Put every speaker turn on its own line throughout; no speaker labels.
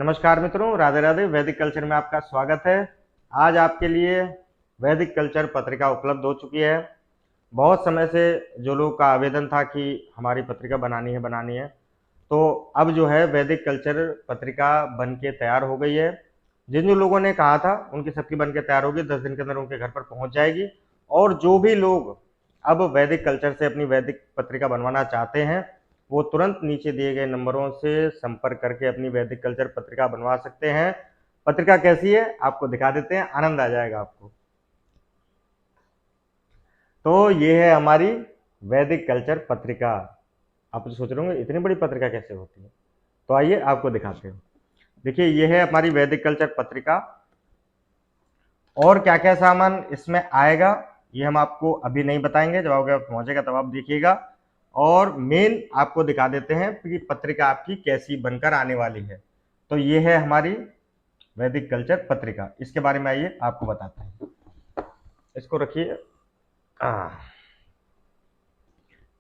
नमस्कार मित्रों, राधे राधे। वैदिक कल्चर में आपका स्वागत है। आज आपके लिए वैदिक कल्चर पत्रिका उपलब्ध हो चुकी है। बहुत समय से जो लोग का आवेदन था कि हमारी पत्रिका बनानी है, तो अब जो है वैदिक कल्चर पत्रिका बन के तैयार हो गई है। जिन जो लोगों ने कहा था उनकी सबकी बन के तैयार होगी, 10 दिन के अंदर उनके घर पर पहुंच जाएगी। और जो भी लोग अब वैदिक कल्चर से अपनी वैदिक पत्रिका बनवाना चाहते हैं, वो तुरंत नीचे दिए गए नंबरों से संपर्क करके अपनी वैदिक कल्चर पत्रिका बनवा सकते हैं। पत्रिका कैसी है आपको दिखा देते हैं, आनंद आ जाएगा आपको। तो ये है हमारी वैदिक कल्चर पत्रिका। आप तो सोच रहे होंगे इतनी बड़ी पत्रिका कैसे होती है, तो आइए आपको दिखाते हैं। देखिए, ये है हमारी वैदिक कल्चर पत्रिका। और क्या क्या सामान इसमें आएगा ये हम आपको अभी नहीं बताएंगे, जब आपके पहुंचेगा तब आप देखिएगा। और मेन आपको दिखा देते हैं कि पत्रिका आपकी कैसी बनकर आने वाली है। तो ये है हमारी वैदिक कल्चर पत्रिका, इसके बारे में आइए आपको बताते हैं। इसको रखिए।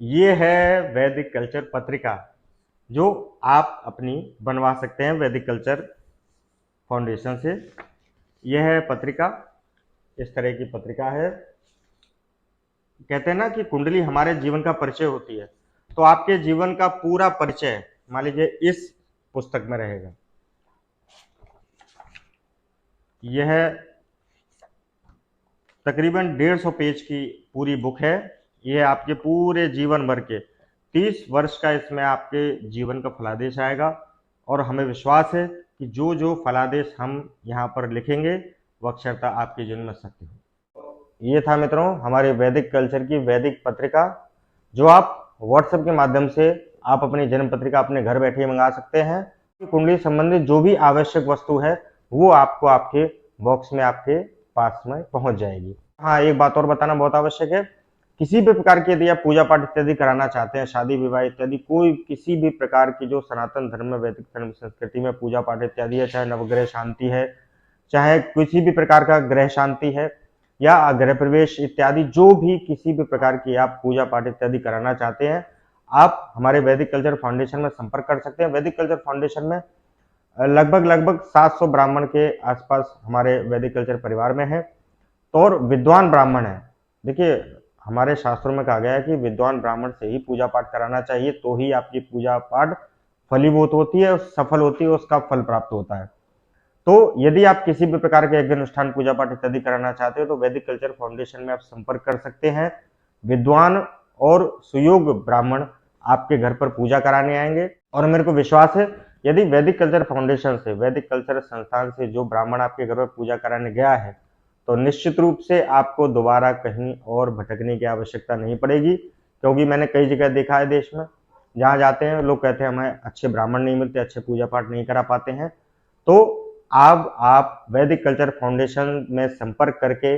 ये है वैदिक कल्चर पत्रिका जो आप अपनी बनवा सकते हैं वैदिक कल्चर फाउंडेशन से। यह है पत्रिका, इस तरह की पत्रिका है। कहते हैं ना कि कुंडली हमारे जीवन का परिचय होती है, तो आपके जीवन का पूरा परिचय मान लीजिए इस पुस्तक में रहेगा। यह तकरीबन 150 पेज की पूरी बुक है। यह आपके पूरे जीवन भर के 30 वर्ष का इसमें आपके जीवन का फलादेश आएगा। और हमें विश्वास है कि जो जो फलादेश हम यहाँ पर लिखेंगे वो अक्षरता आपके जीवन में सत्य हो। ये था मित्रों हमारे वैदिक कल्चर की वैदिक पत्रिका, जो आप व्हाट्सएप के माध्यम से आप अपनी जन्म पत्रिका अपने घर बैठे मंगा सकते हैं। कुंडली संबंधित जो भी आवश्यक वस्तु है वो आपको आपके बॉक्स में आपके पास में पहुंच जाएगी। हाँ, एक बात और बताना बहुत आवश्यक है। किसी भी प्रकार की यदि आप पूजा पाठ इत्यादि कराना चाहते हैं, शादी विवाह इत्यादि कोई किसी भी प्रकार की जो सनातन धर्म में वैदिक धर्म संस्कृति में पूजा पाठ इत्यादि है, चाहे नवग्रह शांति है, चाहे किसी भी प्रकार का ग्रह शांति है या गृह प्रवेश इत्यादि, जो भी किसी भी प्रकार की आप पूजा पाठ इत्यादि कराना चाहते हैं, आप हमारे वैदिक कल्चर फाउंडेशन में संपर्क कर सकते हैं। वैदिक कल्चर फाउंडेशन में लगभग 700 ब्राह्मण के आसपास हमारे वैदिक कल्चर परिवार में है, तो और विद्वान ब्राह्मण है। देखिए, हमारे शास्त्रों में कहा गया है कि विद्वान ब्राह्मण से ही पूजा पाठ कराना चाहिए, तो ही आपकी पूजा पाठ फलीभूत होती है, सफल होती है, उसका फल प्राप्त होता है। तो यदि आप किसी भी प्रकार के यज्ञ अनुष्ठान पूजा पाठ इत्यादि कराना चाहते हो तो वैदिक कल्चर फाउंडेशन में आप संपर्क कर सकते हैं। विद्वान और सुयोग्य ब्राह्मण आपके घर पर पूजा कराने आएंगे। और मेरे को विश्वास है यदि वैदिक कल्चर फाउंडेशन से, वैदिक कल्चर संस्थान से जो ब्राह्मण आपके घर पर पूजा कराने गया है, तो निश्चित रूप से आपको दोबारा कहीं और भटकने की आवश्यकता नहीं पड़ेगी। क्योंकि मैंने कई जगह देखा है देश में, जहाँ जाते हैं लोग कहते हैं हमें अच्छे ब्राह्मण नहीं मिलते, अच्छे पूजा पाठ नहीं करा पाते हैं। तो अब आप वैदिक कल्चर फाउंडेशन में संपर्क करके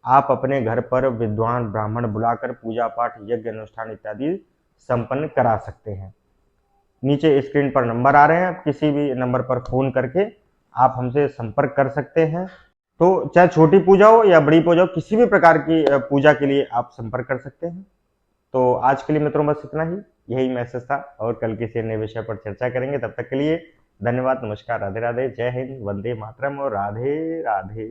आप अपने घर पर विद्वान ब्राह्मण बुलाकर पूजा पाठ यज्ञ अनुष्ठान इत्यादि संपन्न करा सकते हैं। नीचे स्क्रीन पर नंबर आ रहे हैं, आप किसी भी नंबर पर फोन करके आप हमसे संपर्क कर सकते हैं। तो चाहे छोटी पूजा हो या बड़ी पूजा हो, किसी भी प्रकार की पूजा के लिए आप संपर्क कर सकते हैं। तो आज के लिए मित्रों बस इतना ही, यही मैसेज था, और कल किसी नए विषय पर चर्चा करेंगे। तब तक के लिए धन्यवाद, नमस्कार, राधे राधे, जय हिंद, वंदे मातरम और राधे राधे।